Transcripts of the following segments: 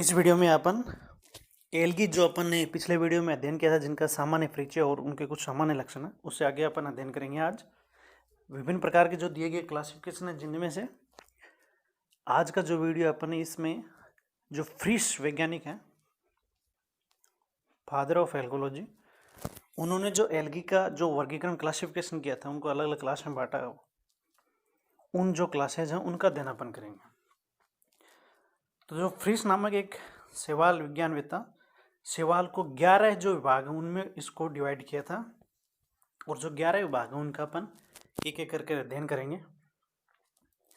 इस वीडियो में अपन एल्गी जो अपन ने पिछले वीडियो में अध्ययन किया था, जिनका सामान्य परिचय और उनके कुछ सामान्य लक्षण है, उससे आगे अपन अध्ययन करेंगे। आज विभिन्न प्रकार के जो दिए गए क्लासिफिकेशन है, जिनमें से आज का जो वीडियो अपन ने, इसमें जो फ्रिश वैज्ञानिक हैं, फादर ऑफ एल्गोलॉजी, उन्होंने जो एल्गी का जो वर्गीकरण क्लासिफिकेशन किया था, उनको अलग अलग क्लास में बांटा। उन जो क्लासेज हैं उनका अध्ययन अपन करेंगे। तो जो फ्रिश नामक एक शैवाल विज्ञानवेत्ता, शैवाल को 11 जो विभाग हैं उनमें इसको डिवाइड किया था, और जो 11 विभाग हैं उनका अपन एक एक करके अध्ययन करेंगे।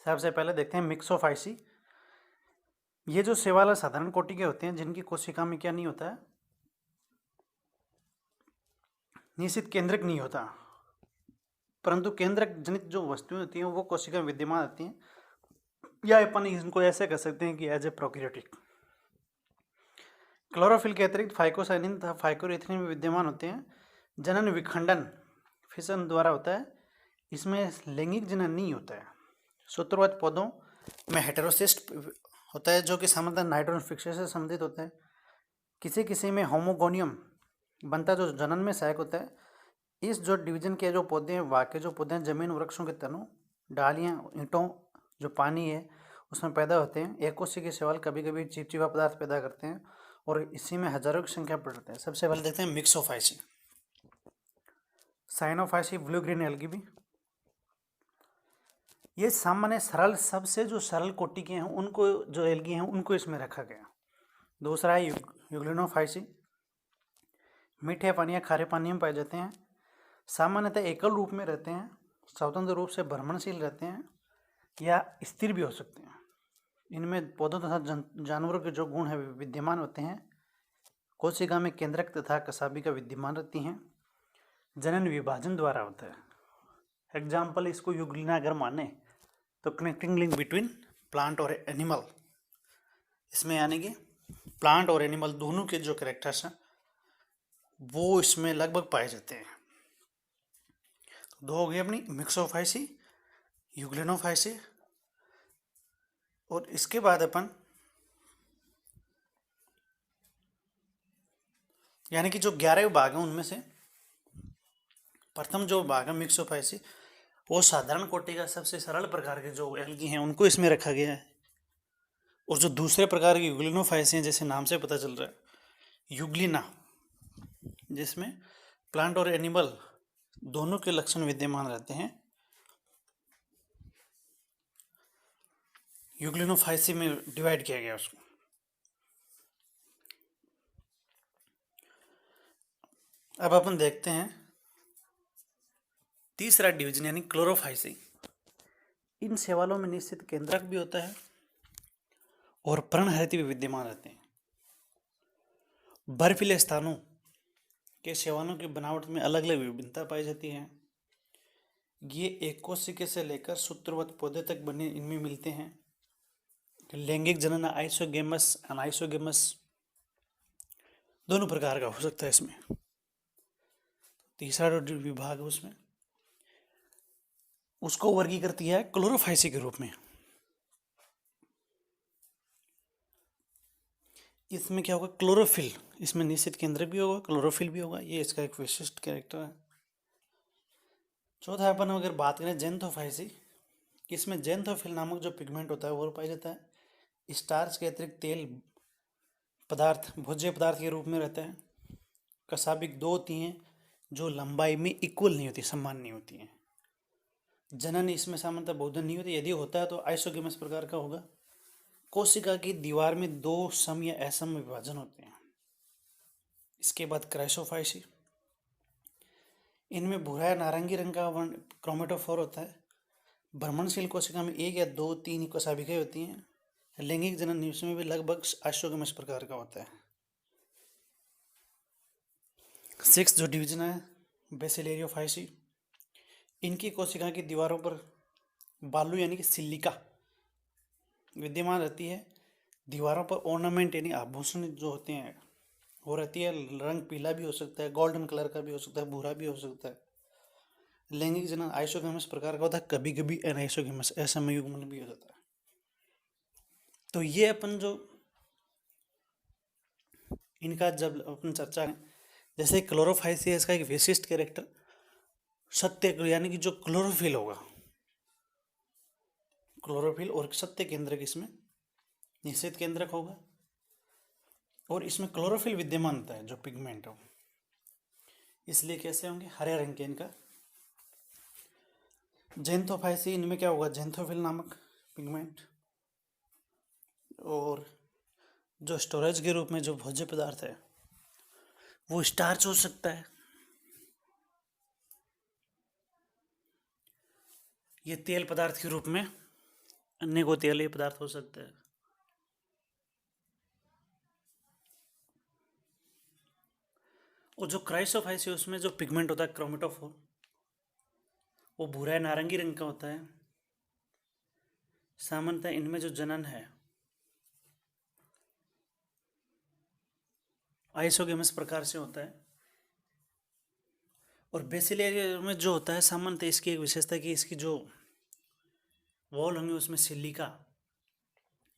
सबसे पहले देखते हैं मिक्सोफाइसी। ये जो शैवाल साधारण कोटि के होते हैं, जिनकी कोशिका में क्या नहीं होता है, निश्चित केंद्रक नहीं होता, परंतु केंद्रक जनित जो वस्तुएं होती हैं वो कोशिका में विद्यमान रहती हैं, या अपन इनको ऐसे कह सकते हैं कि एज ए प्रोकैरियोटिक। क्लोरोफिल के अतिरिक्त फाइकोसाइनिन तथा फाइकोरेथिन में विद्यमान होते हैं। जनन विखंडन फिशन द्वारा होता है, इसमें लैंगिक जनन नहीं होता है। सूत्रवत पौधों में हेटेरोसिस्ट होता है, जो कि सामान्यतः नाइट्रोजन फिक्सेशन से संबंधित होता है। किसी किसी में होमोगोनियम बनता है, जो जनन में सहायक होता है। इस जो डिवीजन के जो पौधे हैं, वाक्य जो पौधे हैं, जमीन वृक्षों के तनों, डालियाँ, ईंटों, जो पानी है उसमें पैदा होते हैं। एक कोशिकीय शैवाल कभी कभी चिपचिपा पदार्थ पैदा करते हैं, और इसी में हजारों की संख्या बढ़ते हैं। सबसे पहले देखते हैं Myxophyceae. Cyanophyceae, blue green algae भी, ये सामान्य सरल, सबसे जो सरल कोटि के हैं उनको, जो एल्गी हैं उनको इसमें रखा गया। दूसरा है यूग्लिनोफाइसी। मीठे पानी या खारे पानी में पाए जाते हैं। सामान्यतः एकल रूप में रहते हैं, स्वतंत्र रूप से भ्रमणशील रहते हैं, या स्थिर भी हो सकते हैं। इनमें पौधों तथा जानवरों के जो गुण है विद्यमान होते हैं। कोशिका में केंद्रक तथा कसाबिका विद्यमान रहती हैं। जनन विभाजन द्वारा होता है। एग्जाम्पल इसको यूग्लिना अगर माने तो कनेक्टिंग लिंक बिटवीन प्लांट और एनिमल, इसमें यानी कि प्लांट और एनिमल दोनों के जो कैरेक्टर्स हैं वो इसमें लगभग पाए जाते हैं। तो दो हो गई अपनी मिक्सोफाइसी, यूग्लिनोफाइसी, और इसके बाद अपन यानी कि जो 11 विभाग हैं उनमें से प्रथम जो विभाग है मिक्सोफाइसी, वो साधारण कोटि का सबसे सरल प्रकार के जो एल्गी हैं उनको इसमें रखा गया है। और जो दूसरे प्रकार की यूग्लिनोफाइसी हैं, जैसे नाम से पता चल रहा है यूग्लिना, जिसमें प्लांट और एनिमल दोनों के लक्षण विद्यमान रहते हैं, यूग्लिनोफाइसी में डिवाइड किया गया उसको। अब अपन देखते हैं तीसरा डिवीजन यानी क्लोरोफाइसी। इन शैवालों में निश्चित केंद्रक भी होता है और पर्णहरित भी विद्यमान रहते हैं। बर्फीले स्थानों के शैवालों की बनावट में अलग अलग विभिन्नता पाई जाती है। ये एक कोशिका से लेकर सूत्रवत पौधे तक बने इनमें मिलते हैं। लैंगिक जनन आइसोगेमस, अनाइसोगेमस दोनों प्रकार का हो सकता है इसमें। तीसरा जो विभाग है उसमें उसको वर्गीकृत किया है क्लोरोफाइसी के रूप में। इसमें क्या होगा, क्लोरोफिल, इसमें निश्चित केंद्रक भी होगा, क्लोरोफिल भी होगा, ये इसका एक विशिष्ट कैरेक्टर है। चौथा अपन अगर बात करें जेंथोफाइसी, इसमें जेंथोफिल नामक जो पिगमेंट होता है वो पाया जाता है। स्टार्च के अतिरिक्त तेल पदार्थ भोज्य पदार्थ के रूप में रहता है। कसाबिक दो होती हैं जो लंबाई में इक्वल नहीं होती, समान नहीं होती हैं। जनन इसमें सामान्यतः बहुधन नहीं होती, यदि होता है तो आइसोगेमस प्रकार का होगा। कोशिका की दीवार में दो सम या असम विभाजन होते हैं। इसके बाद क्राइसोफाइसी, इनमें भूरा या नारंगी रंग का वर्ण क्रोमेटोफोर होता है। भ्रमणशील कोशिका में एक या दो तीन कोशिकाएं होती हैं। लैंगिक जनन इसमें भी लगभग आइसोगेमस प्रकार का होता है। सिक्स जो डिवीजन है बेसिलेरियोफाइसी, इनकी कोशिका की दीवारों पर बालू यानी कि सिलिका विद्यमान रहती है। दीवारों पर ऑर्नामेंट यानी आभूषण जो होते हैं वो रहती है। रंग पीला भी हो सकता है, गोल्डन कलर का भी हो सकता है, भूरा भी हो सकता है। लैंगिक जनन आइसोगेमस प्रकार का होता है, कभी कभी एनाइसोगेमस असम युग्मन भी हो जाता है। तो ये अपन जो इनका जब अपन चर्चा करें, जैसे क्लोरोफाइसियस का एक विशिष्ट कैरेक्टर सत्य, यानी कि जो क्लोरोफिल होगा, क्लोरोफिल और सत्य केंद्रक इसमें निश्चित केंद्रक होगा, और इसमें क्लोरोफिल विद्यमान होता है जो पिगमेंट हो, इसलिए कैसे होंगे, हरे रंग के इनका। जेंथोफाइसी, इनमें क्या होगा, जेंथोफिल नामक पिगमेंट, और जो स्टोरेज के रूप में जो भोज्य पदार्थ है वो स्टार्च हो सकता है। ये तेल पदार्थ के रूप में अन्य को तेलीय पदार्थ हो सकता है। और जो क्राइसोफाइसी उसमें जो पिगमेंट होता है क्रोमेटोफोर, वो भूरा नारंगी रंग का होता है। सामान्यतः इनमें जो जनन है आइसोगेमस प्रकार से होता है। और बेसिलेरिया में जो होता है सामान्यतः इसकी एक विशेषता कि इसकी जो वॉल होंगे उसमें सिलिका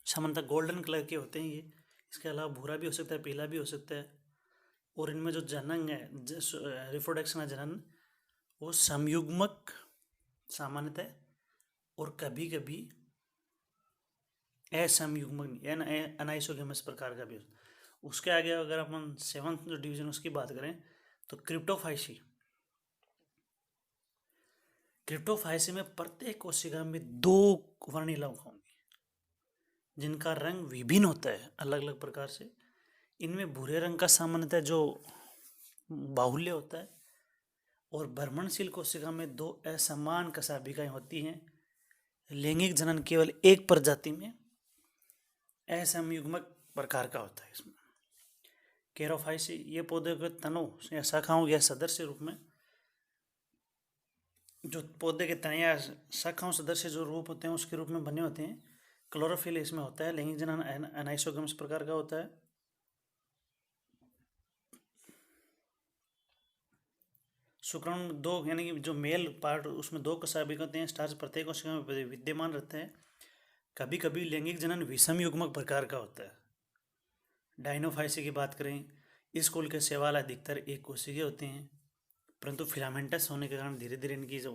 सामान्यतः गोल्डन कलर के होते हैं ये। इसके अलावा भूरा भी हो सकता है, पीला भी हो सकता है। और इनमें जो जनन है, रिप्रोडक्शन है जनन, वो समयुग्मक सामान्यतः, और कभी कभी असमयुग्मक अनाइसोगेमस प्रकार का भी होता है। उसके आगे अगर अपन 7th जो डिवीजन उसकी बात करें तो क्रिप्टोफाइसी। क्रिप्टोफाइसी में प्रत्येक कोशिका में 2 वर्णीय लवक होंगे जिनका रंग विभिन्न होता है अलग अलग प्रकार से। इनमें भूरे रंग का सामान्यतः जो बाहुल्य होता है, और भ्रमणशील कोशिका में 2 असमान कशाभिकाएं होती हैं। लैंगिक जनन केवल एक प्रजाति में असमयुग्मक प्रकार का होता है। इसमें केरोफाइसी, ये पौधे के तनों या शाखाओं या सदस्य रूप में, जो पौधे के तने या शाखाओं सदस्य जो रूप होते हैं उसके रूप में बने होते हैं। क्लोरोफिल इसमें होता है। लैंगिक जनन अनाइसोगेमस प्रकार का होता है। शुक्राणु 2, यानी कि जो मेल पार्ट उसमें 2 कशाभिक होते हैं। स्टार्च प्रत्येक कोशिका में विद्यमान रहते हैं। कभी कभी लैंगिक जनन विषम युग्मक प्रकार का होता है। डायनोफाइसी की बात करें, इस कुल के शैवाल अधिकतर एक कोशिकीय होते हैं, परंतु फिलामेंटस होने के कारण धीरे धीरे इनकी जो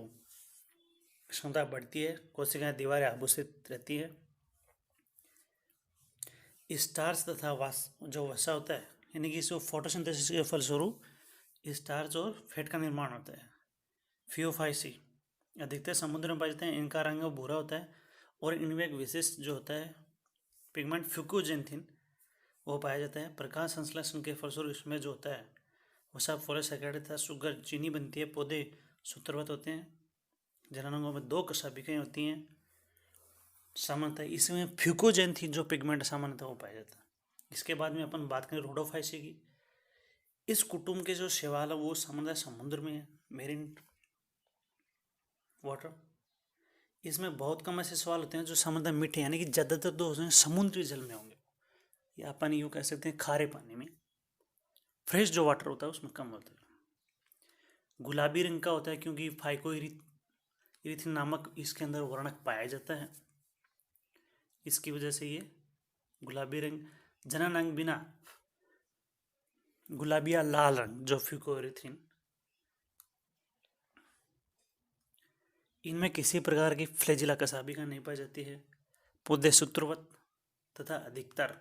क्षमता बढ़ती है, कोशिकाएं दीवारें आभूषित रहती है। स्टार्च तथा जो वसा होता है, यानी कि इसको फोटोसिंथेसिस के फलस्वरूप स्टार्च और फैट का निर्माण होता है। फियोफाइसी अधिकतर समुद्र में पाए जाते हैं। इनका रंग भूरा होता है, और इनमें एक विशिष्ट जो होता है पिगमेंट फ्यूकोजेंथिन वो पाया जाता है। प्रकाश संश्लेषण के फलस्वरूप इसमें जो होता है वसा पॉलीसैकेराइड तथा शुगर चीनी बनती है। पौधे सूत्रबद्ध होते हैं। जननांगों में 2 कशाभिकाएं होती हैं। सामान्यतः इसमें फ्यूकोजेंथिन जो पिगमेंट सामान्यतः वो पाया जाता है। इसके बाद में अपन बात करें रोडोफाइसी की। इस कुटुंब के जो शैवाल है वो सामान्यतः समुद्र में है, मेरीन वाटर। इसमें बहुत कम ऐसे सवाल होते हैं जो सामान्यतः मीठे, यानी कि ज़्यादातर तो समुद्री जल में होंगे, या अपन यूँ कह सकते हैं खारे पानी में। फ्रेश जो वाटर होता है उसमें कम होता है। गुलाबी रंग का होता है क्योंकि फाइकोइरिथिन नामक इसके अंदर वर्णक पाया जाता है। इसकी वजह से ये गुलाबी रंग। जनन अंग बिना गुलाबी या लाल रंग जो फ्यूकोइरिथिन, इनमें किसी प्रकार की फ्लैजिला कशाभिका नहीं पाई जाती है। पौधे सूत्रवत तथा अधिकतर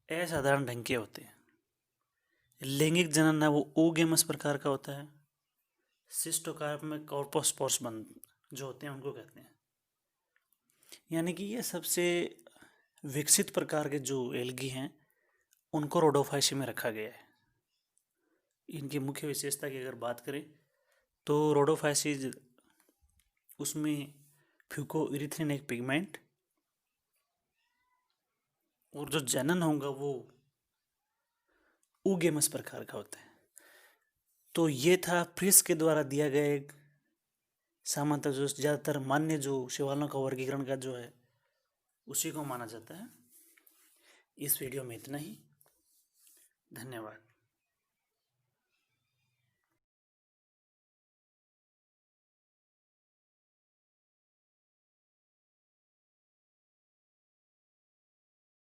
असाधारण ढंग के होते हैं। लैंगिक जनन है वो ओगेमस प्रकार का होता है। सिस्टोकार्प में कॉर्पोस्पोर्स बंद जो होते हैं उनको कहते हैं। यानी कि ये सबसे विकसित प्रकार के जो एल्गी हैं उनको रोडोफाइसी में रखा गया है। इनकी मुख्य विशेषता की अगर बात करें तो रोडोफाइसी उसमें फ्यूकोइरिथिन एक पिगमेंट, और जो जनन होगा वो ओगेमस प्रकार का होता है। तो ये था प्रिस के द्वारा दिया गया एक सामान्यतः जो ज़्यादातर मान्य जो शैवालों का वर्गीकरण का जो है उसी को माना जाता है। इस वीडियो में इतना ही। धन्यवाद।